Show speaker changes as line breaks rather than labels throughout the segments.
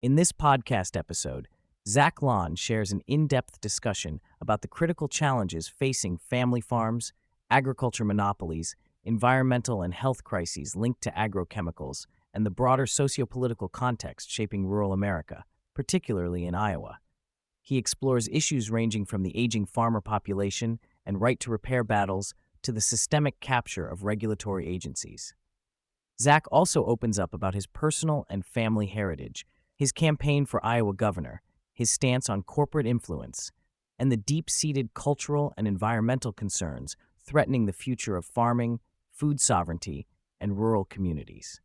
In this podcast episode, Lahn shares an in-depth discussion about the critical challenges facing family farms, agriculture monopolies, environmental and health crises linked to agrochemicals, and the broader sociopolitical context shaping rural America, particularly in Iowa. He explores issues ranging from the aging farmer population and right-to-repair battles to the systemic capture of regulatory agencies. Zach also opens up about his personal and family heritage, his campaign for Iowa governor, his stance on corporate influence, and the deep-seated cultural and environmental concerns threatening the future of farming, food sovereignty, and rural communities.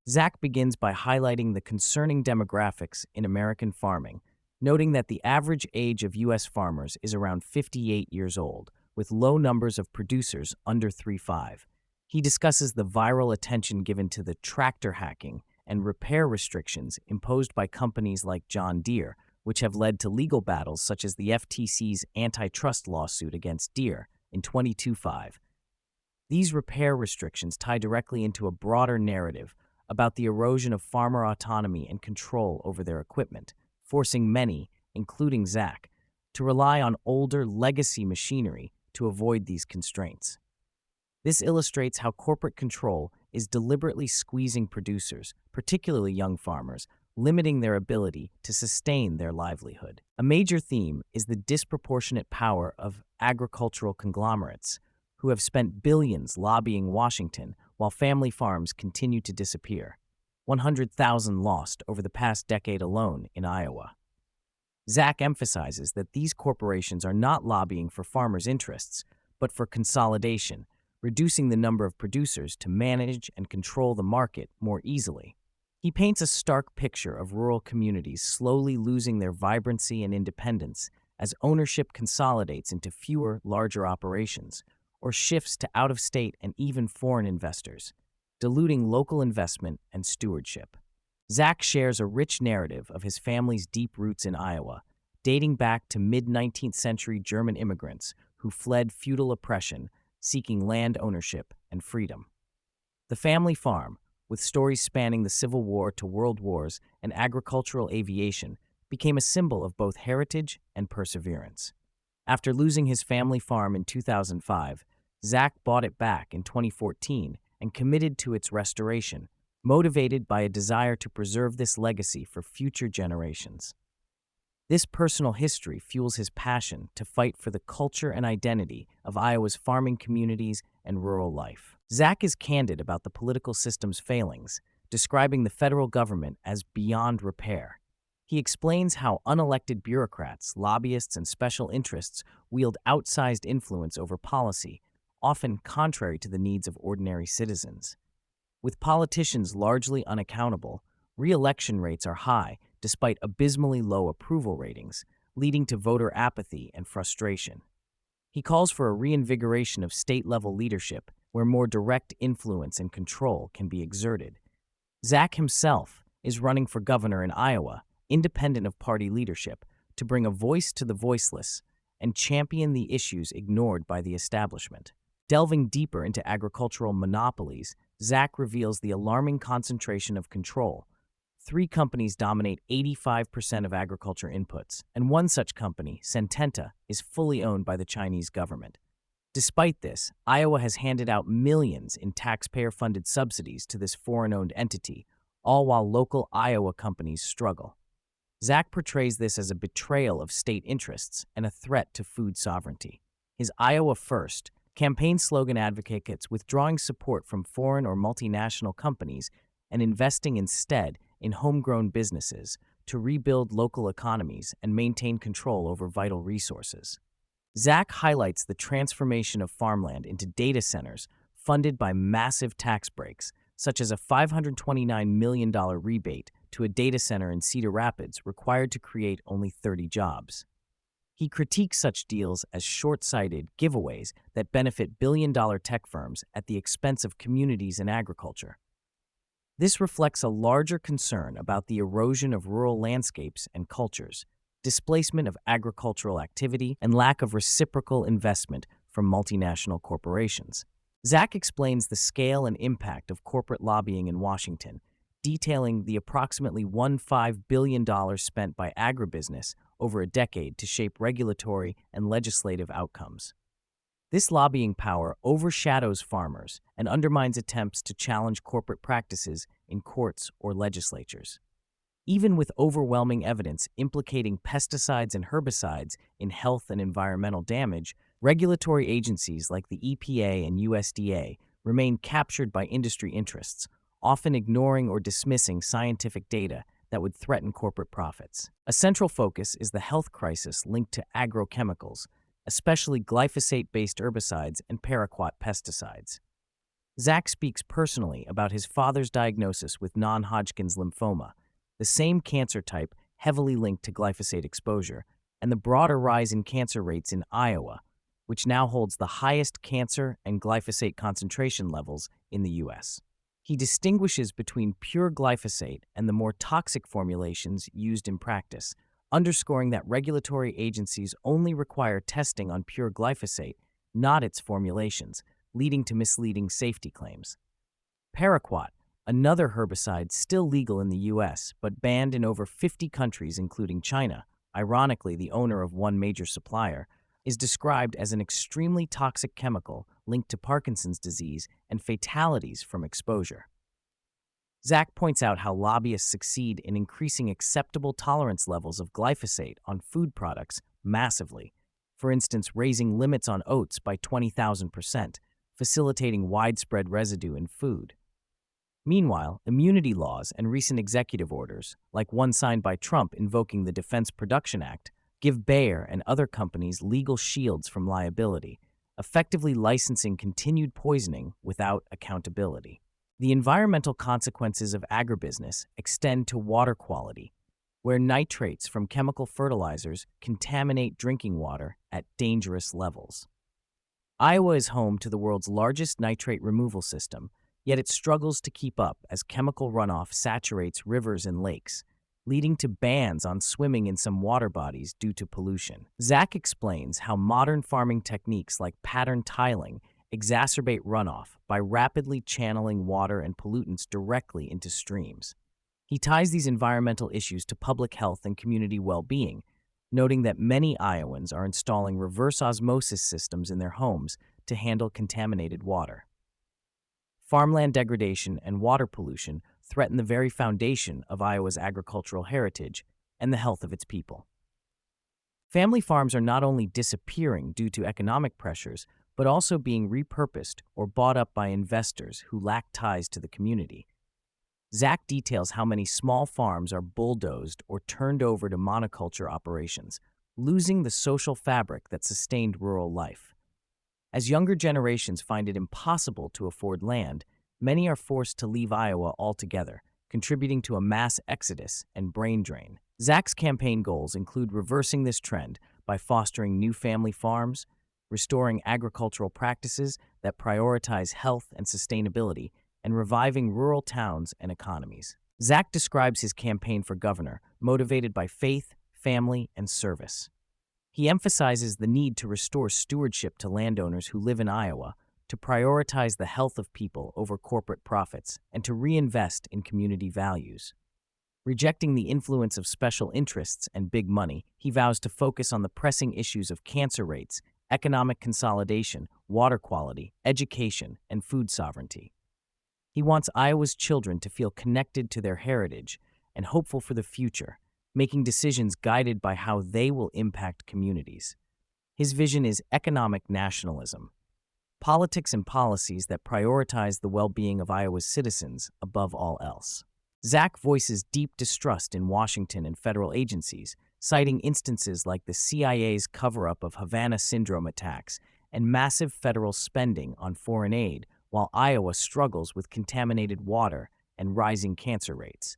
Zach begins by highlighting the concerning demographics in American farming, noting that the average age of U.S. farmers is around 58 years old, with low numbers of producers under 3.5. He discusses the viral attention given to the tractor hacking and repair restrictions imposed by companies like John Deere, which have led to legal battles such as the FTC's antitrust lawsuit against Deere in 2025. These repair restrictions tie directly into a broader narrative about the erosion of farmer autonomy and control over their equipment, forcing many, including Zach, to rely on older legacy machinery to avoid these constraints. This illustrates how corporate control is deliberately squeezing producers, particularly young farmers, limiting their ability to sustain their livelihood. A major theme is the disproportionate power of agricultural conglomerates, who have spent billions lobbying Washington while family farms continue to disappear. 100,000 lost over the past decade alone in Iowa. Zach emphasizes that these corporations are not lobbying for farmers' interests, but for consolidation, reducing the number of producers to manage and control the market more easily. He paints a stark picture of rural communities slowly losing their vibrancy and independence as ownership consolidates into fewer, larger operations, or shifts to out-of-state and even foreign investors, diluting local investment and stewardship. Zach shares a rich narrative of his family's deep roots in Iowa, dating back to mid-19th century German immigrants who fled feudal oppression, seeking land ownership and freedom. The family farm, with stories spanning the Civil War to world wars and agricultural aviation, became a symbol of both heritage and perseverance. After losing his family farm in 2005, Zach bought it back in 2014 and committed to its restoration, motivated by a desire to preserve this legacy for future generations. This personal history fuels his passion to fight for the culture and identity of Iowa's farming communities and rural life. Zach is candid about the political system's failings, describing the federal government as beyond repair. He explains how unelected bureaucrats, lobbyists, and special interests wield outsized influence over policy, often contrary to the needs of ordinary citizens. With politicians largely unaccountable, re-election rates are high despite abysmally low approval ratings, leading to voter apathy and frustration. He calls for a reinvigoration of state-level leadership where more direct influence and control can be exerted. Zach himself is running for governor in Iowa, independent of party leadership, to bring a voice to the voiceless and champion the issues ignored by the establishment. Delving deeper into agricultural monopolies, Zach reveals the alarming concentration of control. 3 companies dominate 85% of agriculture inputs, and one such company, Syngenta, is fully owned by the Chinese government. Despite this, Iowa has handed out millions in taxpayer-funded subsidies to this foreign-owned entity, all while local Iowa companies struggle. Zach portrays this as a betrayal of state interests and a threat to food sovereignty. His Iowa First campaign slogan advocates withdrawing support from foreign or multinational companies and investing instead in homegrown businesses to rebuild local economies and maintain control over vital resources. Zach highlights the transformation of farmland into data centers funded by massive tax breaks, such as a $529 million rebate to a data center in Cedar Rapids required to create only 30 jobs. He critiques such deals as short-sighted giveaways that benefit billion-dollar tech firms at the expense of communities and agriculture. This reflects a larger concern about the erosion of rural landscapes and cultures, displacement of agricultural activity, and lack of reciprocal investment from multinational corporations. Zach explains the scale and impact of corporate lobbying in Washington, detailing the approximately $15 billion spent by agribusiness over a decade to shape regulatory and legislative outcomes. This lobbying power overshadows farmers and undermines attempts to challenge corporate practices in courts or legislatures. Even with overwhelming evidence implicating pesticides and herbicides in health and environmental damage, regulatory agencies like the EPA and USDA remain captured by industry interests, often ignoring or dismissing scientific data that would threaten corporate profits. A central focus is the health crisis linked to agrochemicals, especially glyphosate-based herbicides and paraquat pesticides. Zach speaks personally about his father's diagnosis with non-Hodgkin's lymphoma, the same cancer type heavily linked to glyphosate exposure, and the broader rise in cancer rates in Iowa, which now holds the highest cancer and glyphosate concentration levels in the U.S. He distinguishes between pure glyphosate and the more toxic formulations used in practice, underscoring that regulatory agencies only require testing on pure glyphosate, not its formulations, leading to misleading safety claims. Paraquat, another herbicide still legal in the U.S. but banned in over 50 countries including China, ironically the owner of one major supplier, is described as an extremely toxic chemical linked to Parkinson's disease and fatalities from exposure. Zach points out how lobbyists succeed in increasing acceptable tolerance levels of glyphosate on food products massively, for instance raising limits on oats by 20,000%, facilitating widespread residue in food. Meanwhile, immunity laws and recent executive orders, like one signed by Trump invoking the Defense Production Act, give Bayer and other companies legal shields from liability, effectively licensing continued poisoning without accountability. The environmental consequences of agribusiness extend to water quality, where nitrates from chemical fertilizers contaminate drinking water at dangerous levels. Iowa is home to the world's largest nitrate removal system, yet it struggles to keep up as chemical runoff saturates rivers and lakes, leading to bans on swimming in some water bodies due to pollution. Zach explains how modern farming techniques like pattern tiling exacerbate runoff by rapidly channeling water and pollutants directly into streams. He ties these environmental issues to public health and community well-being, noting that many Iowans are installing reverse osmosis systems in their homes to handle contaminated water. Farmland degradation and water pollution threaten the very foundation of Iowa's agricultural heritage and the health of its people. Family farms are not only disappearing due to economic pressures, but also being repurposed or bought up by investors who lack ties to the community. Zach details how many small farms are bulldozed or turned over to monoculture operations, losing the social fabric that sustained rural life. As younger generations find it impossible to afford land, many are forced to leave Iowa altogether, contributing to a mass exodus and brain drain. Zach's campaign goals include reversing this trend by fostering new family farms, restoring agricultural practices that prioritize health and sustainability, and reviving rural towns and economies. Zach describes his campaign for governor motivated by faith, family, and service. He emphasizes the need to restore stewardship to landowners who live in Iowa, to prioritize the health of people over corporate profits, and to reinvest in community values. Rejecting the influence of special interests and big money, he vows to focus on the pressing issues of cancer rates, economic consolidation, water quality, education, and food sovereignty. He wants Iowa's children to feel connected to their heritage and hopeful for the future, making decisions guided by how they will impact communities. His vision is economic nationalism, politics and policies that prioritize the well-being of Iowa's citizens above all else. Zach voices deep distrust in Washington and federal agencies, citing instances like the CIA's cover-up of Havana syndrome attacks and massive federal spending on foreign aid, while Iowa struggles with contaminated water and rising cancer rates.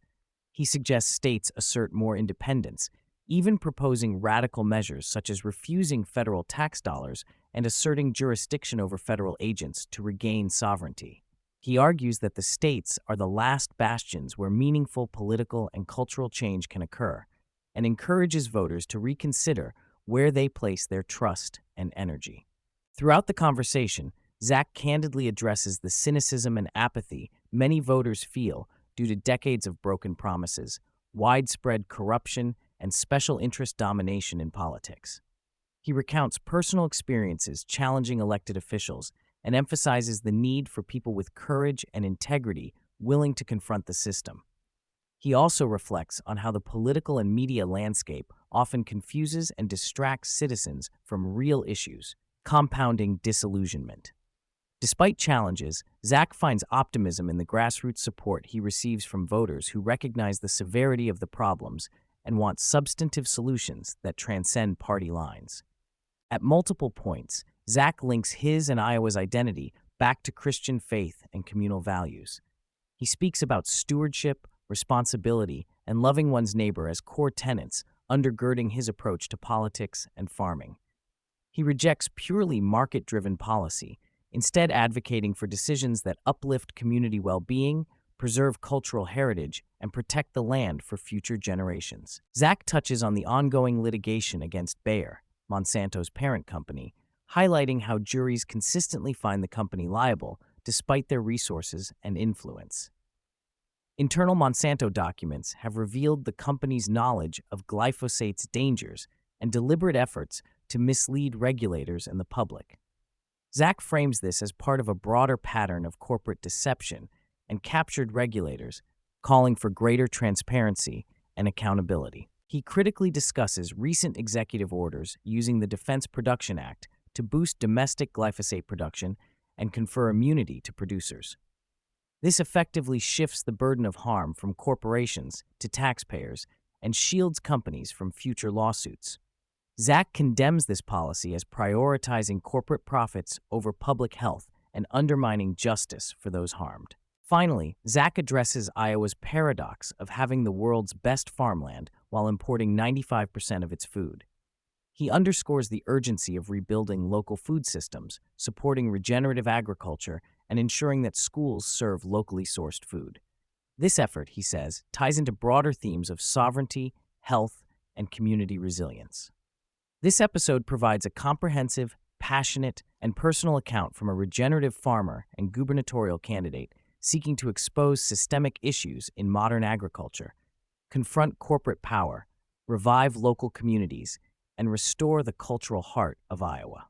He suggests states assert more independence, even proposing radical measures such as refusing federal tax dollars and asserting jurisdiction over federal agents to regain sovereignty. He argues that the states are the last bastions where meaningful political and cultural change can occur, and encourages voters to reconsider where they place their trust and energy. Throughout the conversation, Zach candidly addresses the cynicism and apathy many voters feel due to decades of broken promises, widespread corruption, and special interest domination in politics. He recounts personal experiences challenging elected officials and emphasizes the need for people with courage and integrity willing to confront the system. He also reflects on how the political and media landscape often confuses and distracts citizens from real issues, compounding disillusionment. Despite challenges, Zach finds optimism in the grassroots support he receives from voters who recognize the severity of the problems and want substantive solutions that transcend party lines. At multiple points, Zach links his and Iowa's identity back to Christian faith and communal values. He speaks about stewardship, responsibility, and loving one's neighbor as core tenets undergirding his approach to politics and farming. He rejects purely market-driven policy, instead advocating for decisions that uplift community well-being, preserve cultural heritage, and protect the land for future generations. Zach touches on the ongoing litigation against Bayer, Monsanto's parent company, highlighting how juries consistently find the company liable despite their resources and influence. Internal Monsanto documents have revealed the company's knowledge of glyphosate's dangers and deliberate efforts to mislead regulators and the public. Zach frames this as part of a broader pattern of corporate deception and captured regulators, calling for greater transparency and accountability. He critically discusses recent executive orders using the Defense Production Act to boost domestic glyphosate production and confer immunity to producers. This effectively shifts the burden of harm from corporations to taxpayers and shields companies from future lawsuits. Zach condemns this policy as prioritizing corporate profits over public health and undermining justice for those harmed. Finally, Zach addresses Iowa's paradox of having the world's best farmland while importing 95% of its food. He underscores the urgency of rebuilding local food systems, supporting regenerative agriculture, and ensuring that schools serve locally sourced food. This effort, he says, ties into broader themes of sovereignty, health, and community resilience. This episode provides a comprehensive, passionate, and personal account from a regenerative farmer and gubernatorial candidate seeking to expose systemic issues in modern agriculture, confront corporate power, revive local communities, and restore the cultural heart of Iowa.